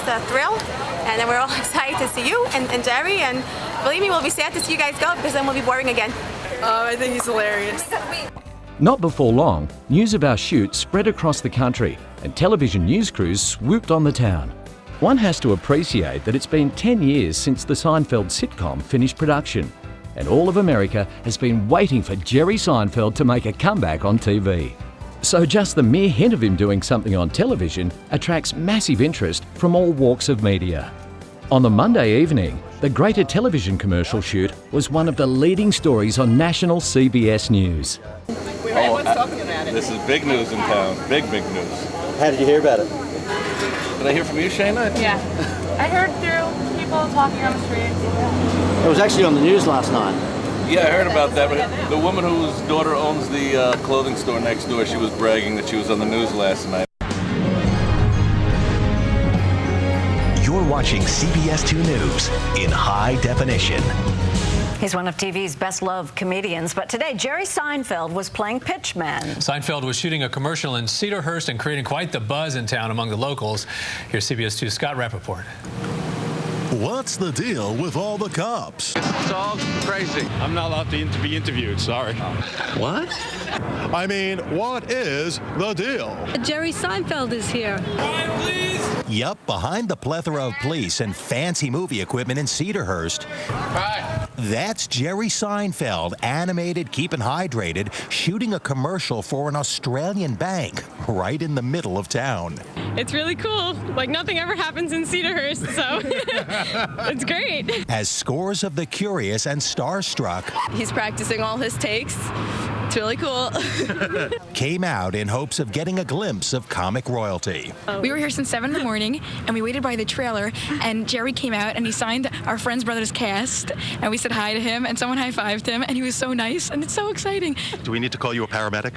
a thrill, and then we're all excited to see you and Jerry, and believe me, we'll be sad to see you guys go because then we'll be boring again. I think he's hilarious. Not before long, news of our shoot spread across the country and television news crews swooped on the town. One has to appreciate that it's been 10 years since the Seinfeld sitcom finished production, and all of America has been waiting for Jerry Seinfeld to make a comeback on TV. So just the mere hint of him doing something on television attracts massive interest from all walks of media. On the Monday evening, the greater television commercial shoot was one of the leading stories on national CBS News. Everyone's talking about it. This is big news in town. Big news. How did you hear about it? Did I hear from you, Shayna? Yeah. I heard through people talking on the street. It was actually on the news last night. Yeah, I heard about that. But the woman whose daughter owns the clothing store next door, she was bragging that she was on the news last night. You're watching CBS 2 News in high definition. He's one of TV's best-loved comedians, but today Jerry Seinfeld was playing pitchman. Seinfeld was shooting a commercial in Cedarhurst and creating quite the buzz in town among the locals. Here's CBS 2's Scott Rappaport. What's the deal with all the cops? It's all crazy. I'm not allowed to be interviewed, sorry. What? I mean, what is the deal? Jerry Seinfeld is here. Quiet, please. Yup, behind the plethora of police and fancy movie equipment in Cedarhurst. Hi. That's Jerry Seinfeld, animated, keeping hydrated, shooting a commercial for an Australian bank right in the middle of town. It's really cool. Like, nothing ever happens in Cedarhurst, so it's great. As scores of the curious and starstruck He's practicing all his takes. It's really cool. came out in hopes of getting a glimpse of comic royalty. We were here since 7 in the morning, and we waited by the trailer, and Jerry came out, and he signed our Friends Brothers cast, and we said hi to him, and someone high-fived him, and he was so nice, and it's so exciting. Do we need to call you a paramedic?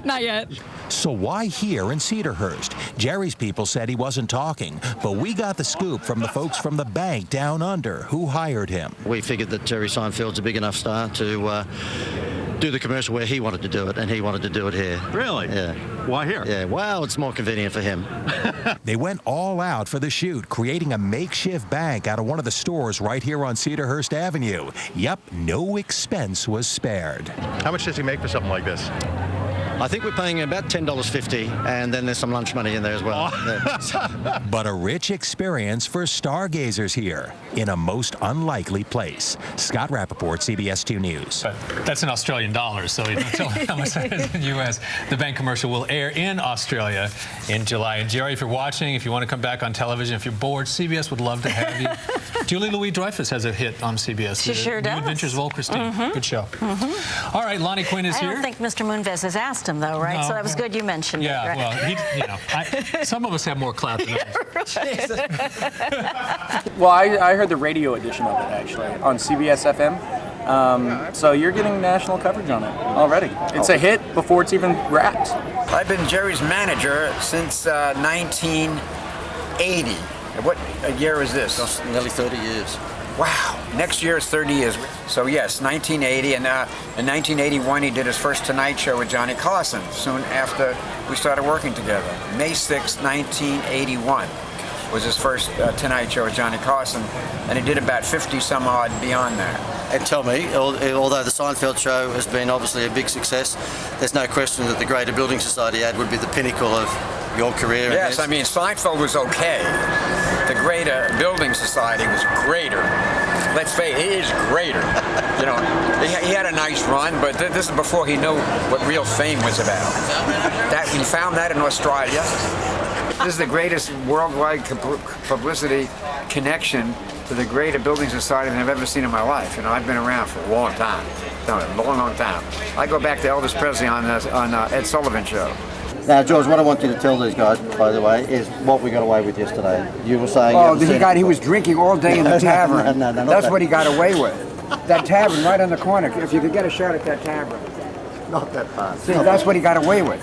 Not yet. So why here in Cedarhurst? Jerry's people said he wasn't talking, but we got the scoop from the folks from the bank down under who hired him. We figured that Jerry Seinfeld's a big enough star to do the commercial where he wanted to do it, and he wanted to do it here. Really? Yeah. Why here? Yeah, well, it's more convenient for him. They went all out for the shoot, creating a makeshift bank out of one of the stores right here on Cedarhurst Avenue. Yup, no expense was spared. How much does he make for something like this? I think we're paying about $10.50, and then there's some lunch money in there as well. Yeah. But a rich experience for stargazers here in a most unlikely place. Scott Rappaport, CBS 2 News. That's in Australian dollars, so you don't tell me how much that is in the U.S. The bank commercial will air in Australia in July. And Jerry, if you're watching, if you want to come back on television, if you're bored, CBS would love to have you. Julie Louis-Dreyfus has a hit on CBS. She sure does. New Adventures of Old Christine. Good show. All right, Lonnie Quinn is I here. don't think Mr. Moonves has asked him, though, right? No. So that was good you mentioned it. Yeah, right? well, some of us have more clout than others. Well, I heard the radio edition of it, actually, on CBS FM. So you're getting national coverage on it already. It's a hit before it's even wrapped. I've been Jerry's manager since 1980. What year is this? That's nearly 30 years. Wow, next year is 30 years. So yes, 1980, and in 1981 he did his first Tonight Show with Johnny Carson, soon after we started working together. May 6, 1981 was his first Tonight Show with Johnny Carson, and he did about 50 some odd beyond that. And tell me, although the Seinfeld show has been obviously a big success, there's no question that the Greater Building Society ad would be the pinnacle of your career. Yes, I mean, Seinfeld was okay. The Greater Building Society was greater. Let's face it, it is greater. You know, he had a nice run, but this is before he knew what real fame was about. He found that in Australia. This is the greatest worldwide publicity connection to the Greater Building Society than I've ever seen in my life. You know, I've been around for a long time. A long time. I go back to Elvis Presley on Ed Sullivan Show. Now, George, what I want you to tell these guys, by the way, is what we got away with yesterday. You were saying... Oh, he was drinking all day in the tavern. No, that's what he got away with. That tavern right on the corner. If you could get a shot at that tavern. Not that fast. See, that's what he got away with.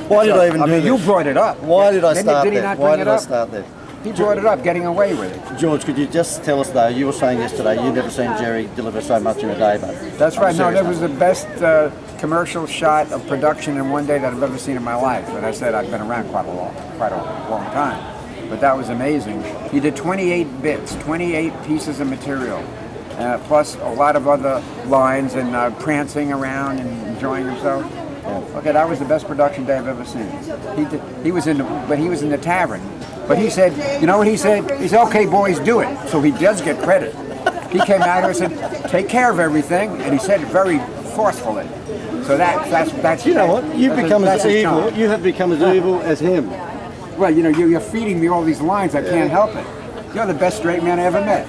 Why did I even do this? You brought it up. Why did I start Did he there? not Why bring did it I up? start there? He brought it up, getting away with it. George, could you just tell us, though, you were saying yesterday you've never seen Jerry deliver so much in a day, but... That's right. No, that was the best commercial shot of production in one day that I've ever seen in my life. And I said I've been around quite a long time. but that was amazing. He did 28 bits, 28 pieces of material, plus a lot of other lines and prancing around and enjoying himself. Okay, that was the best production day I've ever seen. He was in the tavern, but he said, you know what he said? He said, okay, boys, do it. So he does get credit. He came out here and said, take care of everything, and he said it very forcefully. So that's you know what? You've become as evil. You have become as evil as him. Well, you know, you're feeding me all these lines. I can't help it. You're the best straight man I ever met.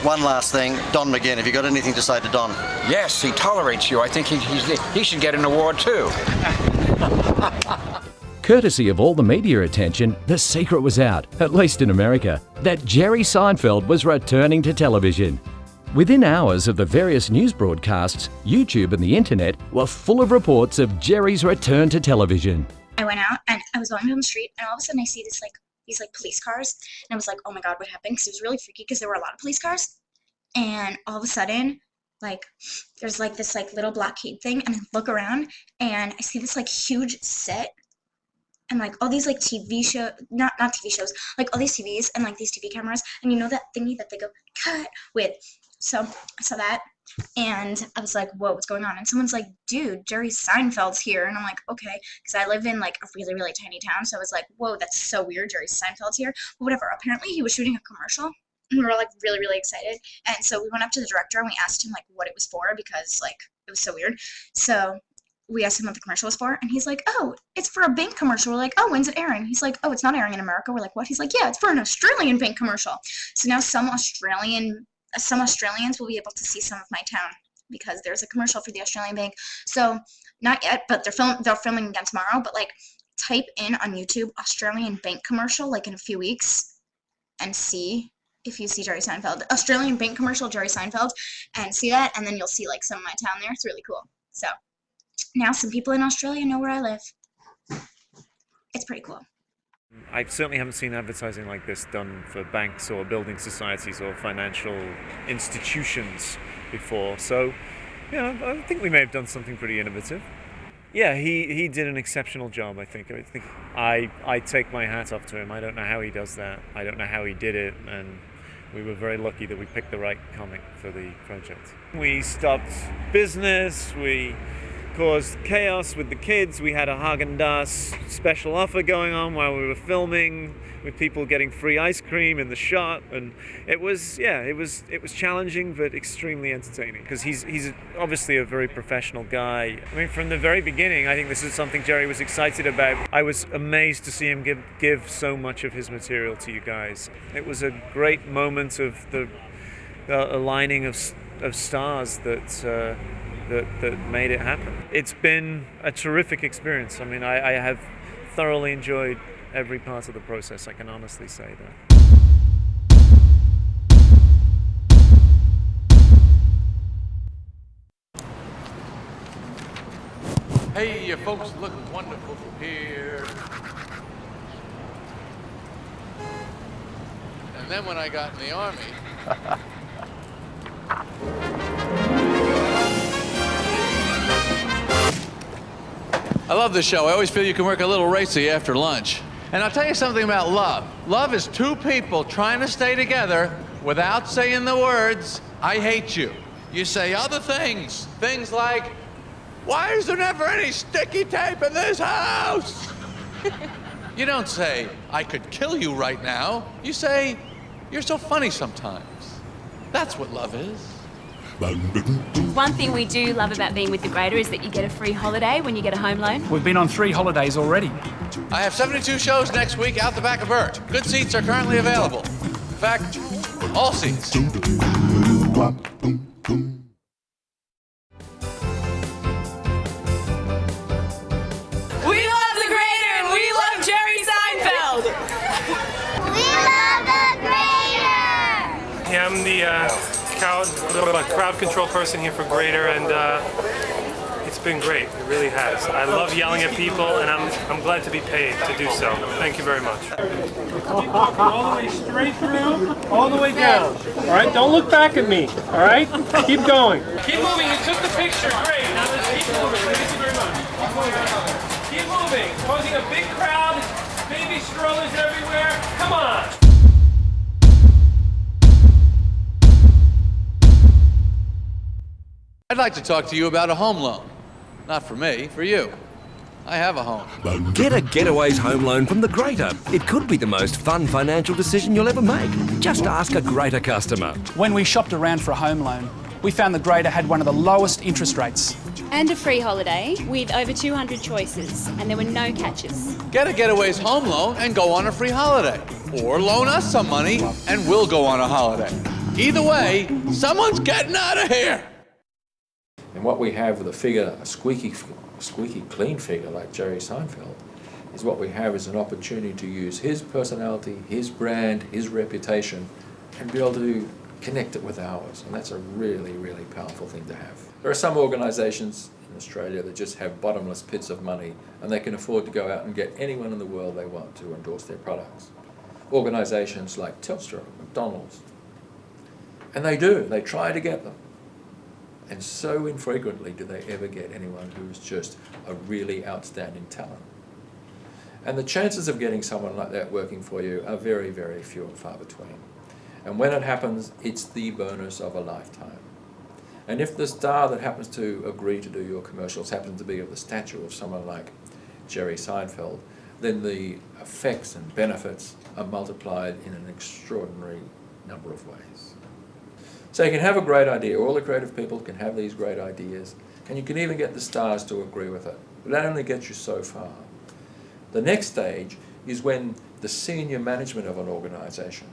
One last thing, Don McGinn. Have you got anything to say to Don? Yes, he tolerates you. I think he should get an award too. Courtesy of all the media attention, the secret was out, at least in America, that Jerry Seinfeld was returning to television. Within hours of the various news broadcasts, YouTube and the internet were full of reports of Jerry's return to television. I went out and I was walking down the street, and all of a sudden I see these police cars, and I was like, oh my god, what happened? Because it was really freaky because there were a lot of police cars, and all of a sudden, there's this little blockade thing, and I look around and I see this huge set, and all these TV show, not TV shows, all these TVs and these TV cameras, and you know that thingy that they go cut with. So I saw that, and I was like, whoa, what's going on? And someone's like, dude, Jerry Seinfeld's here. And I'm like, okay, because I live in a really, really tiny town. So I was like, whoa, that's so weird. Jerry Seinfeld's here. But whatever. Apparently he was shooting a commercial, and we were really, really excited. And so we went up to the director and we asked him what it was for, because it was so weird. So we asked him what the commercial was for, and he's like, oh, it's for a bank commercial. We're like, oh, when's it airing? He's like, oh, it's not airing in America. We're like, what? He's like, yeah, it's for an Australian bank commercial. So now some Australians will be able to see some of my town, because there's a commercial for the Australian bank. So not yet, but they're filming again tomorrow. But type in on YouTube Australian bank commercial in a few weeks, and see if you see Jerry Seinfeld. Australian bank commercial, Jerry Seinfeld, and see that, and then you'll see some of my town there. It's really cool. So now some people in Australia know where I live. It's pretty cool. I certainly haven't seen advertising like this done for banks or building societies or financial institutions before. So, I think we may have done something pretty innovative. Yeah, he did an exceptional job, I think. I take my hat off to him. I don't know how he does that. I don't know how he did it, and we were very lucky that we picked the right comic for the project. We stopped business, we caused chaos with the kids. We had a Haagen-Dazs special offer going on while we were filming, with people getting free ice cream in the shot, and it was challenging but extremely entertaining, because he's obviously a very professional guy. I mean, from the very beginning, I think this is something Jerry was excited about. I was amazed to see him give so much of his material to you guys. It was a great moment of the aligning of stars that made it happen. It's been a terrific experience. I mean, I have thoroughly enjoyed every part of the process. I can honestly say that. Hey, you folks look wonderful from here. And then when I got in the Army, I love this show. I always feel you can work a little racy after lunch. And I'll tell you something about love. Love is two people trying to stay together without saying the words, I hate you. You say other things. Things like, why is there never any sticky tape in this house? You don't say, I could kill you right now. You say, you're so funny sometimes. That's what love is. One thing we do love about being with the Grader is that you get a free holiday when you get a home loan. We've been on 3 holidays already. I have 72 shows next week out the back of Burt. Good seats are currently available. In fact, all seats. We love the Grader and we love Jerry Seinfeld. We love the Grader. Yeah, I'm the crowd control person here for Grader, and it's been great. It really has. I love yelling at people, and I'm glad to be paid to do so. Thank you very much. Keep walking all the way straight through, all the way down. All right, don't look back at me. All right, keep going. Keep moving. You took the picture. Great. Now let's keep moving. Thank you very much. Keep moving. Causing a big crowd. Maybe strollers everywhere. Come on. I'd like to talk to you about a home loan. Not for me, for you. I have a home. Get a Getaways home loan from the Greater. It could be the most fun financial decision you'll ever make. Just ask a Greater customer. When we shopped around for a home loan, we found the Greater had one of the lowest interest rates. And a free holiday with over 200 choices, and there were no catches. Get a Getaways home loan and go on a free holiday. Or loan us some money and we'll go on a holiday. Either way, someone's getting out of here. And what we have with a figure, a squeaky clean figure like Jerry Seinfeld, is what we have is an opportunity to use his personality, his brand, his reputation, and be able to connect it with ours. And that's a really, really powerful thing to have. There are some organisations in Australia that just have bottomless pits of money and they can afford to go out and get anyone in the world they want to endorse their products. Organisations like Telstra, McDonald's. And they do, they try to get them. And so infrequently do they ever get anyone who is just a really outstanding talent. And the chances of getting someone like that working for you are very, very few and far between. And when it happens, it's the bonus of a lifetime. And if the star that happens to agree to do your commercials happens to be of the stature of someone like Jerry Seinfeld, then the effects and benefits are multiplied in an extraordinary number of ways. So you can have a great idea, all the creative people can have these great ideas, and you can even get the stars to agree with it. But that only gets you so far. The next stage is when the senior management of an organisation,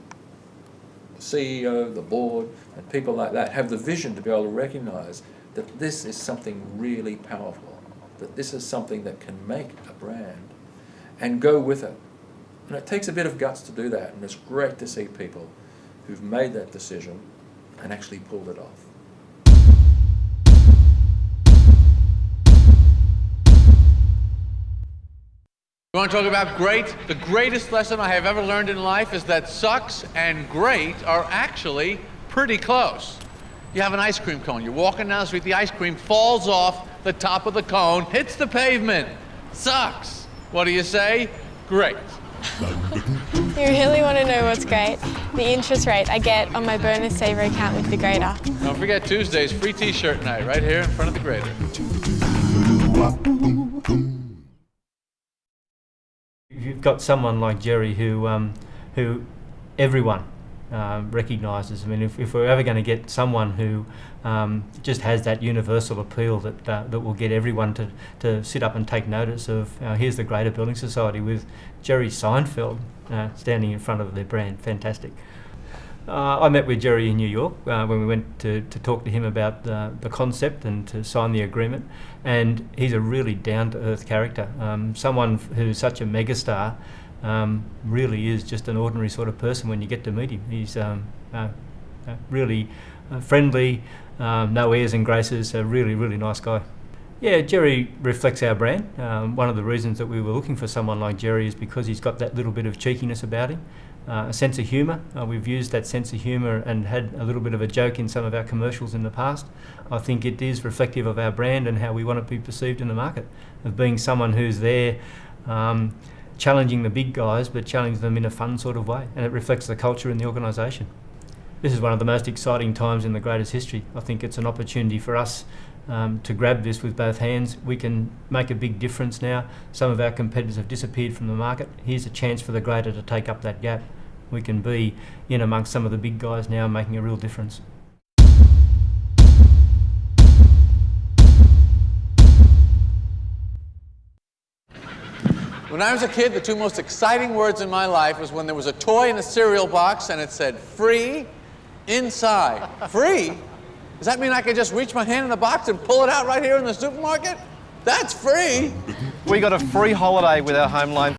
the CEO, the board, and people like that have the vision to be able to recognise that this is something really powerful, that this is something that can make a brand, and go with it. And it takes a bit of guts to do that, and it's great to see people who've made that decision and actually pulled it off. You want to talk about great? The greatest lesson I have ever learned in life is that sucks and great are actually pretty close. You have an ice cream cone. You're walking down the street, the ice cream falls off the top of the cone, hits the pavement. Sucks. What do you say? Great. You really want to know what's great? The interest rate I get on my bonus saver account with the Greater. Don't forget Tuesday's free t-shirt night right here in front of the Greater. You've got someone like Jerry who everyone recognises. I mean, if we're ever going to get someone who just has that universal appeal that will get everyone to sit up and take notice of, here's the Greater Building Society with Jerry Seinfeld standing in front of their brand. Fantastic. I met with Jerry in New York when we went to talk to him about the concept and to sign the agreement, and he's a really down-to-earth character. Someone who's such a megastar really is just an ordinary sort of person when you get to meet him. He's really friendly, no airs and graces, a really, really nice guy. Yeah, Jerry reflects our brand. One of the reasons that we were looking for someone like Jerry is because he's got that little bit of cheekiness about him, a sense of humour. We've used that sense of humour and had a little bit of a joke in some of our commercials in the past. I think it is reflective of our brand and how we want to be perceived in the market, of being someone who's there challenging the big guys, but challenging them in a fun sort of way, and it reflects the culture in the organisation. This is one of the most exciting times in the Greater's history. I think it's an opportunity for us to grab this with both hands. We can make a big difference now. Some of our competitors have disappeared from the market. Here's a chance for the Greater to take up that gap. We can be in amongst some of the big guys now, making a real difference. When I was a kid, the two most exciting words in my life was when there was a toy in a cereal box and it said free inside. Free? Does that mean I can just reach my hand in the box and pull it out right here in the supermarket? That's free. We got a free holiday with our home loan.